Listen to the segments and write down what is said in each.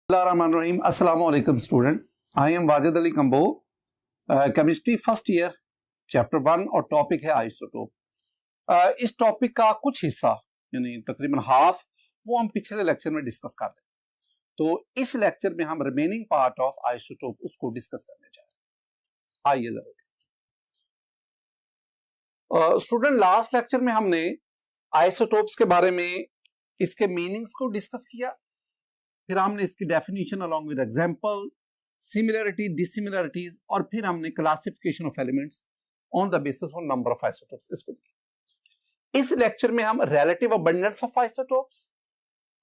Bismillahirrahmanirrahim. Assalamu alaikum student. I am Wajid Ali Kambo, chemistry first year chapter 1 और topic है isotope. इस topic का कुछ हिस्सा यानी तकरीबन हाफ वो हम पिछले लेक्चर में डिस्कस कर रहे हैं, तो इस लेक्चर में हम रिमेनिंग पार्ट ऑफ आइसोटोप उसको डिस्कस करने जा रहे हैं। आइए जरा स्टूडेंट, लास्ट लेक्चर में हमने आइसोटोप्स के बारे में इसके मीनिंग्स को डिस्कस किया, फिर हमने इसकी definition along with example, similarity, dissimilarities, और फिर हमने classification of elements on the basis of number of isotopes इसको दिया। इस लेक्चर में हम relative abundance of isotopes,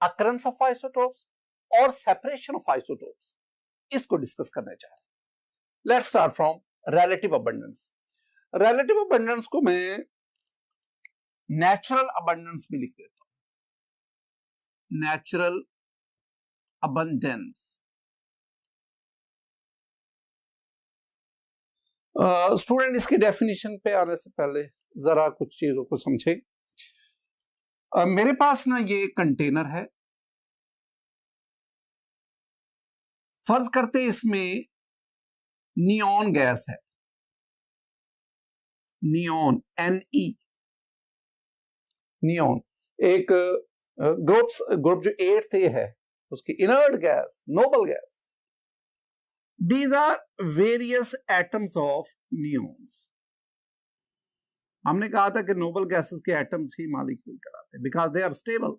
occurrence of isotopes और सेपरेशन ऑफ आइसोटोप्स इसको डिस्कस करने जा रहे हैं। Let's start from relative abundance. Relative abundance को मैं नेचुरल अबंडेंस में लिख देता हूं, नेचुरल अबंडेंस। स्टूडेंट, इसकी डेफिनेशन पे आने से पहले जरा कुछ चीजों को समझे। मेरे पास ना ये कंटेनर है, फर्ज करते इसमें नियॉन गैस है, नियॉन, NE, नियॉन एक ग्रुप जो 8th है उसकी inert gas, noble gas. These are various atoms of neons. हमने कहा था कि नोबल गैसेस के एटम्स ही मॉलिक्यूल कराते हैं because they are stable.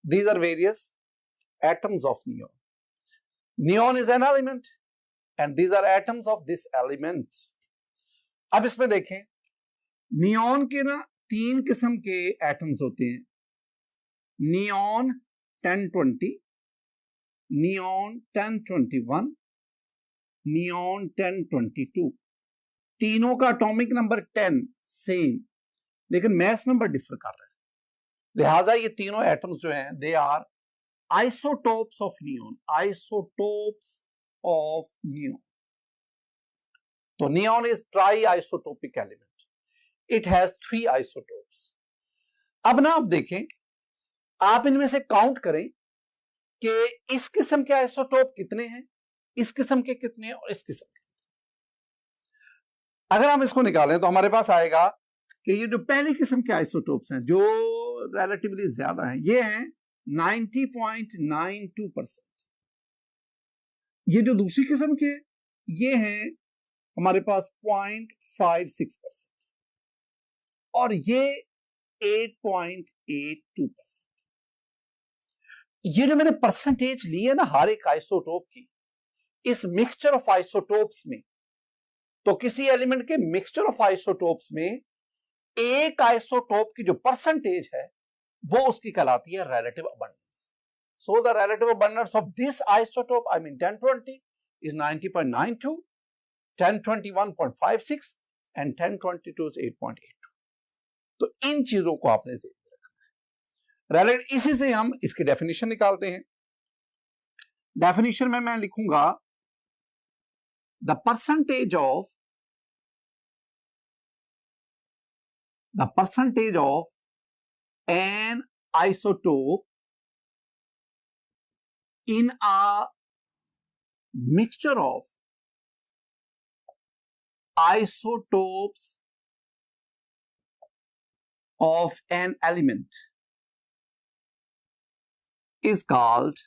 These are various atoms of neon. Neon is an element and these are atoms of this element. अब इसमें देखें, नियॉन के ना 3 किस्म के एटम्स होते हैं, नियॉन 1020, नियॉन 1021, नियॉन 1022। तीनों का एटॉमिक नंबर 10 सेम, लेकिन मैस नंबर डिफर कर रहे हैं। लिहाजा ये तीनों एटम्स जो हैं they are isotopes of neon, isotopes of neon. तो neon is tri isotopic element, it has 3 isotopes. अब ना आप देखें, आप इनमें से काउंट करें कि इस किस्म के आइसोटोप कितने हैं, इस किस्म के कितने हैं और इस किस्म के। अगर हम इसको निकालें तो हमारे पास आएगा कि ये जो पहली किस्म के आइसोटोप्स हैं जो रिलेटिवली ज्यादा हैं, ये हैं 90.92%। ये जो दूसरी किस्म के ये हैं हमारे पास 0.56% और ये 8.82%। ये जो मैंने परसेंटेज ली है ना हर एक आइसोटोप की, इस मिक्सचर ऑफ आइसोटोप्स में, तो किसी एलिमेंट के मिक्सचर ऑफ आइसोटोप्स में एक आइसोटोप की जो परसेंटेज है वो उसकी कहलाती है relative abundance. So the relative abundance of this isotope, I mean 1020, is 90.92, 1021.56 and 1022 is 8.82। तो इन चीजों को आपने ज़हन में रखना है। रिलेटिव, इसी से हम इसकी डेफिनेशन निकालते हैं। डेफिनेशन में मैं लिखूंगा the percentage of an isotope in a mixture of isotopes of an element is called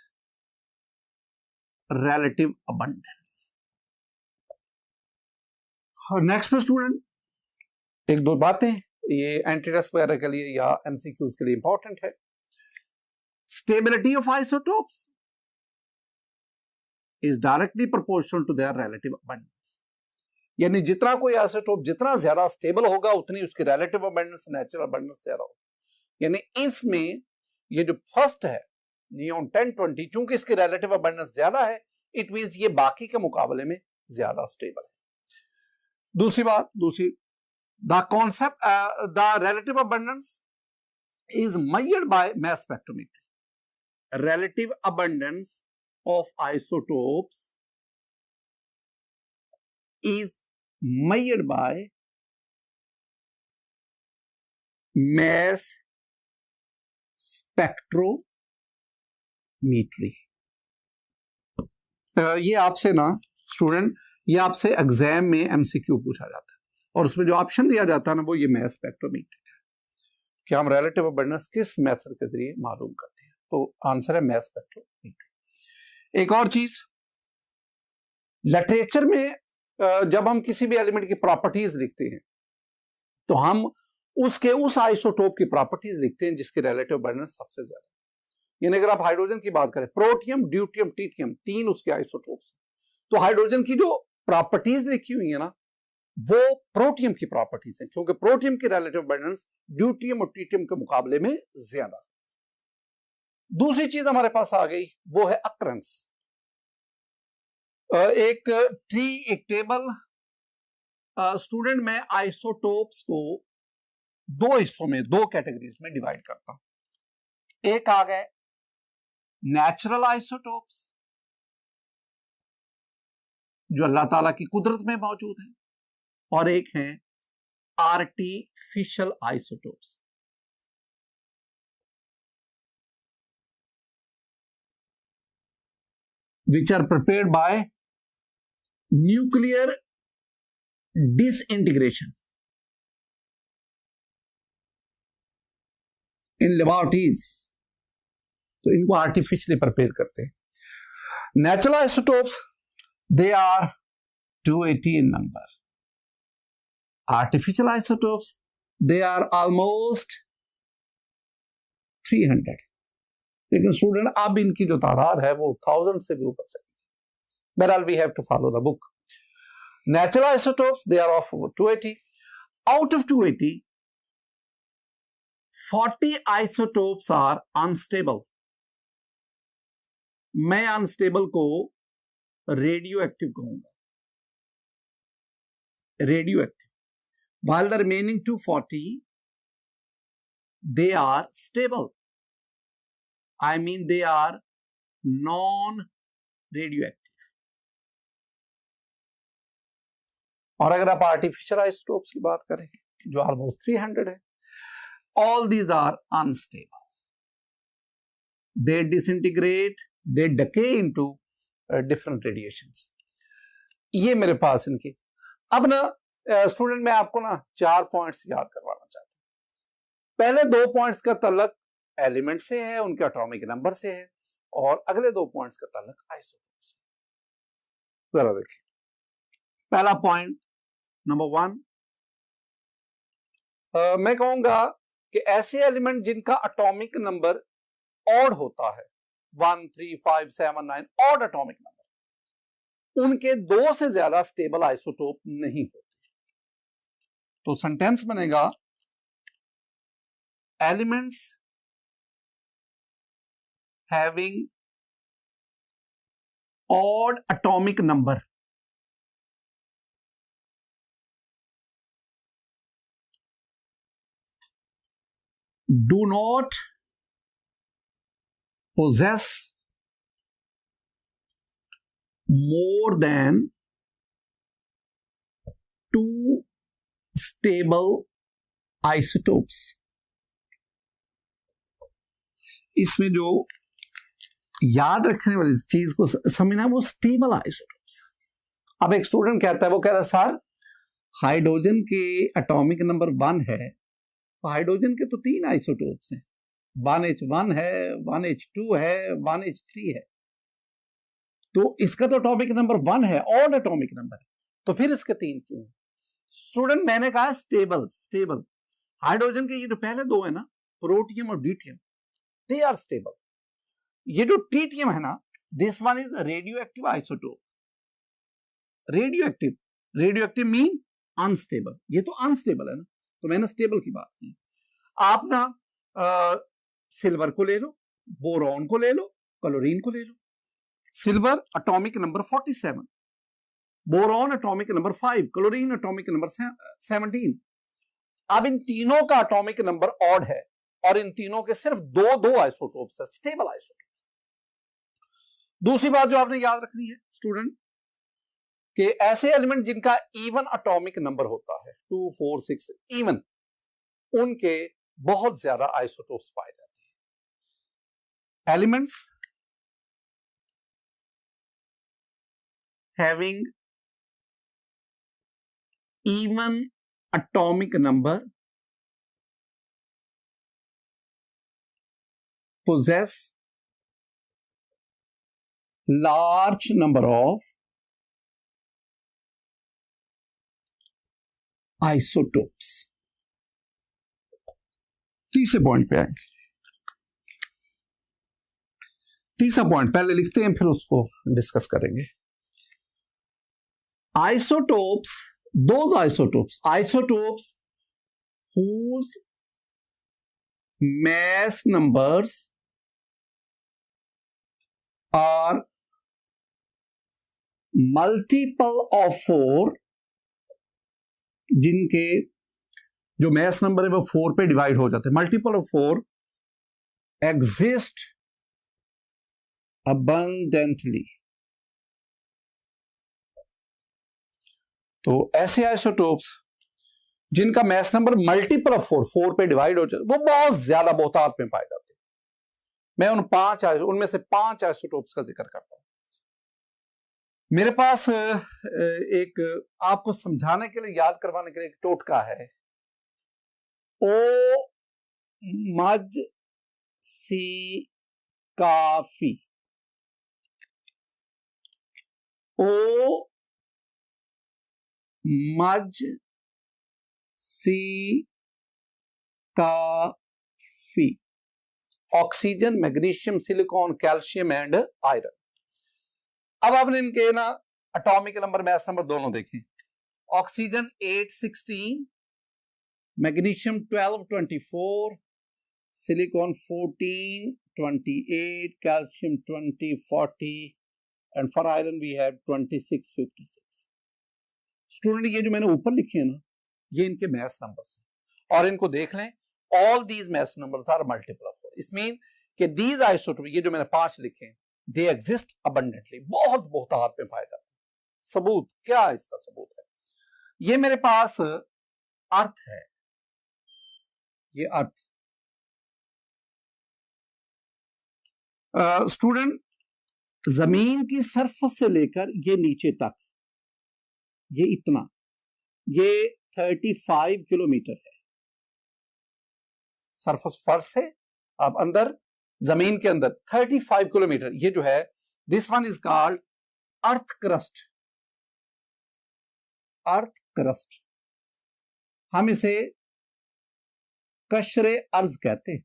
relative abundance. Next में स्टूडेंट, एक दो बातें ये एंटी टेस्ट वगैरह के लिए या MCQs के लिए इंपॉर्टेंट है। Stability of isotopes is directly proportional to their relative abundance, यानी जितना कोई आइसोटोप जितना ज्यादा स्टेबल होगा उतनी उसकी रिलेटिव अबंडेंस, नेचुरल अबंडेंस ज्यादा होगा। यानी इसमें ये जो फर्स्ट है नियॉन 1020, चूंकि इसकी रिलेटिव अबंडेंस ज्यादा है, इट मींस ये बाकी के मुकाबले में ज्यादा स्टेबल है। दूसरी बात, the concept, the relative abundance is measured by mass spectrometry. Relative abundance of isotopes is measured by mass spectrometry. ये आपसे ना स्टूडेंट, ये आपसे एग्जाम में एमसीक्यू पूछा जाता है और उसमें जो ऑप्शन दिया जाता है ना वो ये मास स्पेक्ट्रोमीटर है कि हम रिलेटिव अबंडेंस किस मेथड के जरिए मालूम करते हैं। तो आंसर है मास स्पेक्ट्रोमीटर। एक और चीज, लिटरेचर में जब हम किसी भी एलिमेंट की प्रॉपर्टीज लिखते हैं तो हम उसके उस आइसोटोप की प्रॉपर्टीज लिखते हैं जिसके रिलेटिव अबंडेंस सबसे ज्यादा। यानी अगर आप हाइड्रोजन की बात करें, प्रोटियम, ड्यूटियम, ट्रिटियम, तीन उसके आइसोटोप्स, तो हाइड्रोजन की जो प्रॉपर्टीज लिखी हुई है ना वो प्रोटियम की प्रॉपर्टीज है, क्योंकि प्रोटियम की रिलेटिव अबंडेंस ड्यूटियम और ट्रिटियम के मुकाबले में ज्यादा। दूसरी चीज हमारे पास आ गई वो है अकरेंस। एक टेबल स्टूडेंट में आइसोटोप्स को दो हिस्सों में, दो कैटेगरीज में डिवाइड करता हूं। एक आ गए नेचुरल आइसोटोप्स जो अल्लाह ताला की कुदरत में मौजूद है, और एक है artificial isotopes. which are prepared by nuclear disintegration in laboratories, तो इनको आर्टिफिशियली प्रिपेयर करते हैं। Natural isotopes they are 280 in number. Artificial isotopes they are almost 300. लेकिन स्टूडेंट अब इनकी जो तादाद है वो 1000 से भी ऊपर से। बहरहाल we have to follow the book. Natural isotopes they are of 280। Out of 280 40 isotopes are unstable. मैं अनस्टेबल को रेडियो एक्टिव कहूंगा, radioactive. while the remaining 240 they are stable, I mean they are non-radioactive. और अगर आप artificial isotopes की बात करें जो ऑलमोस्ट 300 है, all these are unstable. They disintegrate, they decay into different radiations. ये मेरे पास इनकी। अब ना स्टूडेंट मैं आपको ना 4 पॉइंट्स याद करवाना चाहता हूं। पहले 2 पॉइंट्स का ताल्लुक एलिमेंट से है, उनके एटॉमिक नंबर से है, और अगले 2 पॉइंट्स का ताल्लुक आइसोटोप से। जरा देखिए, पहला पॉइंट नंबर 1, मैं कहूंगा कि ऐसे एलिमेंट जिनका एटॉमिक नंबर ऑड होता है, 1, 3, 5, 7, 9 ऑड एटॉमिक नंबर, उनके 2 से ज्यादा स्टेबल आइसोटोप नहीं होते। तो सेंटेंस बनेगा elements having odd atomic number do not possess more than 2 stable isotopes। इसमें जो याद रखने वाली चीज को समझना, वो स्टेबल आइसोटोप्स। अब एक स्टूडेंट कहता है, वो कहता है सर हाइड्रोजन के एटॉमिक नंबर 1 है, तो हाइड्रोजन के तो 3 आइसोटोप्स हैं, 1H1 है, 1H2 है, 1H3 है, तो इसका तो एटॉमिक नंबर 1 है, ऑड एटॉमिक नंबर है, तो फिर इसके 3 क्यों? स्टूडेंट मैंने कहा स्टेबल। स्टेबल हाइड्रोजन के ये जो पहले 2 है ना, प्रोटियम और ड्यूटियम, दे आर स्टेबल। ये जो ट्रिटियम है ना, this one is radio active isotope. Radio active, radio active mean unstable, ये तो अनस्टेबल है ना, तो मैंने स्टेबल की बात की। आप ना सिल्वर को ले लो, बोरॉन को ले लो, क्लोरीन को ले लो। Silver atomic number 47, boron atomic number 5, chlorine atomic number 17। अब इन तीनों का एटॉमिक नंबर ऑड है और इन तीनों के सिर्फ 2 आइसोटोप्स है, स्टेबल आइसोटोप्स। दूसरी बात जो आपने याद रखनी है स्टूडेंट, कि ऐसे एलिमेंट जिनका इवन एटॉमिक नंबर होता है 2, 4, 6 इवन, उनके बहुत ज्यादा आइसोटोप्स पाए जाते हैं। Elements having even atomic number possess large number of isotopes. तीसरे पॉइंट पे आए। तीसरा पॉइंट पहले लिखते हैं, फिर उसको डिस्कस करेंगे। Isotopes, those isotopes whose mass numbers are multiple of 4, जिनके जो मैस नंबर है वो 4 पे डिवाइड हो जाते हैं, मल्टीपल ऑफ 4 एग्जिस्ट abundantly। तो ऐसे आइसोटोप्स जिनका मैस नंबर मल्टीपल ऑफ 4 पे डिवाइड हो जाता है, वो बहुत ज्यादा बहुतायत में पाए जाते हैं। मैं उनमें से 5 आइसोटोप्स का जिक्र करता हूं। मेरे पास एक आपको समझाने के लिए, याद करवाने के लिए एक टोटका है। ओ मज सी काफी, ओ मज सी काफी, oxygen, magnesium, silicon, calcium and iron. अब आपने इनके ना एटॉमिक नंबर, मैस नंबर दोनों देखें। Oxygen 816, magnesium 1224, silicon 14, 28, calcium 20, 40 and for iron we have 26, 56। Student, ये जो मैंने ऊपर लिखे हैं ना, ये इनके मैस नंबर्स हैं, और इनको देख लें, all these mass numbers are multiple of 4। It mean कि दीज आइसोटोप, ये जो मैंने 5 लिखे हैं, दे एग्जिस्ट अबंडेंटली, बहुत बहुतायत में पाए जाते हैं। सबूत क्या है? इसका सबूत है, ये मेरे पास अर्थ है, ये अर्थ। स्टूडेंट, जमीन की सरफेस से लेकर ये नीचे तक, ये इतना, ये 35 किलोमीटर है। सरफेस फर्श है, अब अंदर जमीन के अंदर 35 किलोमीटर, ये जो है, this one is called earth crust. Earth crust, हम इसे कशरे अर्ज कहते हैं,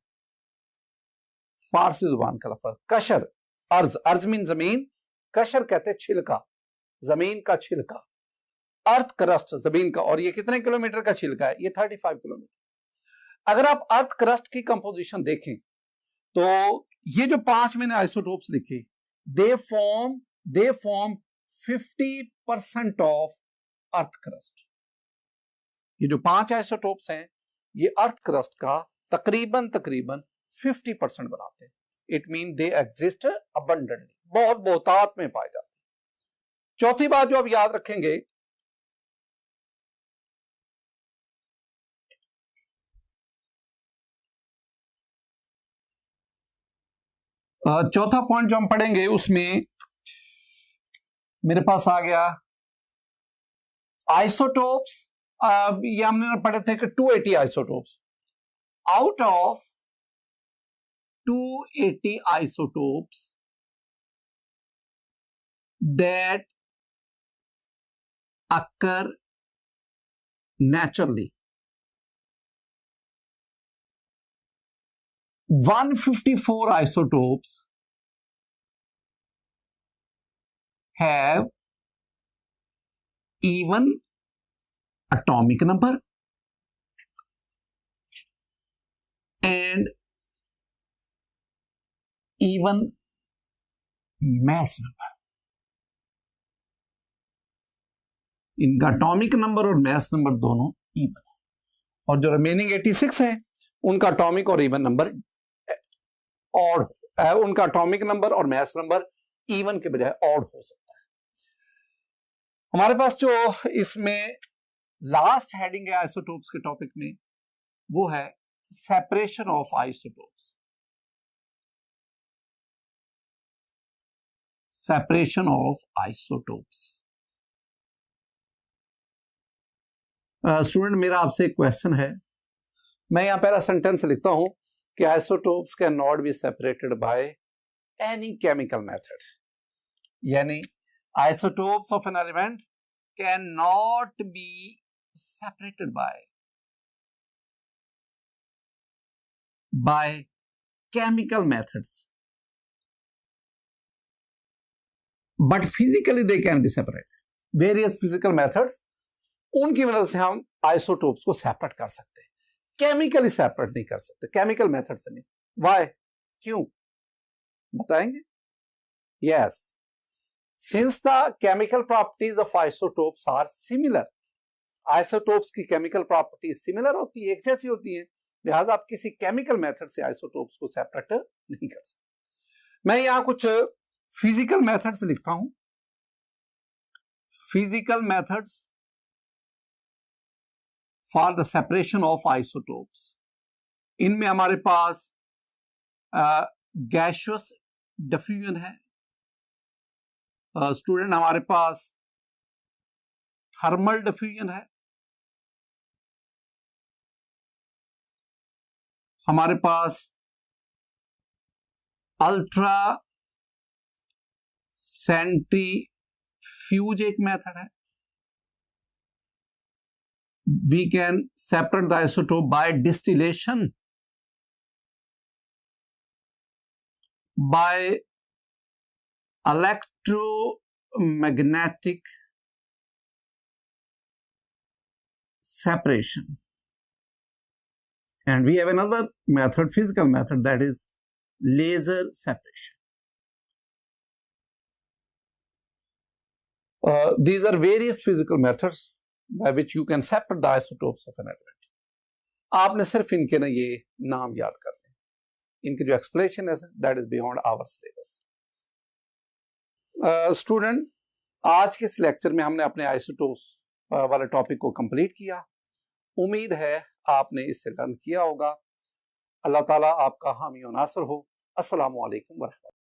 फारसी जुबान का लफ्ज कशर अर्ज। अर्ज मीन जमीन, कशर कहते हैं छिलका, जमीन का छिलका। अर्थ क्रस्ट जमीन का, और ये कितने किलोमीटर का छिलका है? ये 35 किलोमीटर। अगर आप अर्थ क्रस्ट की कंपोजिशन देखें तो ये जो 5 मैंने आइसोटोप्स लिखे, they form 50% of earth crust. ये जो 5 आइसोटोप्स हैं, ये अर्थ क्रस्ट का तकरीबन 50% बनाते हैं। It mean they exist abundantly, बहुत बहुतायत में पाए जाते हैं। चौथी बात जो आप याद रखेंगे, चौथा पॉइंट जो हम पढ़ेंगे उसमें मेरे पास आ गया आइसोटोप्स। ये हमने पढ़े थे कि 280 isotopes. Out of 280 isotopes that occur naturally, 154 isotopes have even atomic number and even mass number। इनका एटॉमिक नंबर और मैस नंबर दोनों इवन है, और जो रिमेनिंग 86 हैं उनका एटॉमिक और इवन नंबर ऑड, उनका एटॉमिक नंबर और मैस नंबर इवन के बजाय ऑड हो सकता है। हमारे पास जो इसमें लास्ट हेडिंग है आइसोटोप्स के टॉपिक में, वो है separation of isotopes. Separation of isotopes. Student मेरा आपसे एक क्वेश्चन है, मैं यहाँ पहला सेंटेंस लिखता हूं कि isotopes can not be separated by any chemical method, यानी isotopes of an element can not be separated by chemical methods, but physically they can be separated. Various physical methods, उनकी मदद से हम आइसोटोप्स को separate कर सकते हैं, chemically separate नहीं कर सकते, केमिकल मेथड से नहीं। वाई, क्यों बताएंगे? Yes, since the chemical properties of isotopes are similar, isotopes की केमिकल प्रॉपर्टीज सिमिलर होती है, एक जैसी होती है, लिहाजा आप किसी केमिकल मेथड से आइसोटोप्स को सेपरेट नहीं कर सकते। मैं यहां कुछ फिजिकल मेथड्स लिखता हूं, physical methods for the separation of isotopes. इनमें हमारे पास गैसियस डिफ्यूजन है, स्टूडेंट हमारे पास थर्मल डिफ्यूजन है, हमारे पास अल्ट्रा सेंट्रीफ्यूज एक मेथड है, we can separate the isotope by distillation, by electromagnetic separation, and we have another method, physical method, that is laser separation. These are various physical methods by which you can separate the isotopes of an element. आपने सिर्फ इनके ना ये नाम याद करने, इनके जो एक्सप्लेनेशन है that is beyond our syllabus. Student, आज के इस लेक्चर में हमने अपने आइसोटोप्स वाले टॉपिक को कंप्लीट किया। उम्मीद है आपने इससे लर्न किया होगा। अल्लाह ताला आपका हामी और नासर हो। अस्सलामु अलैकुम व रहमतुल्लाह।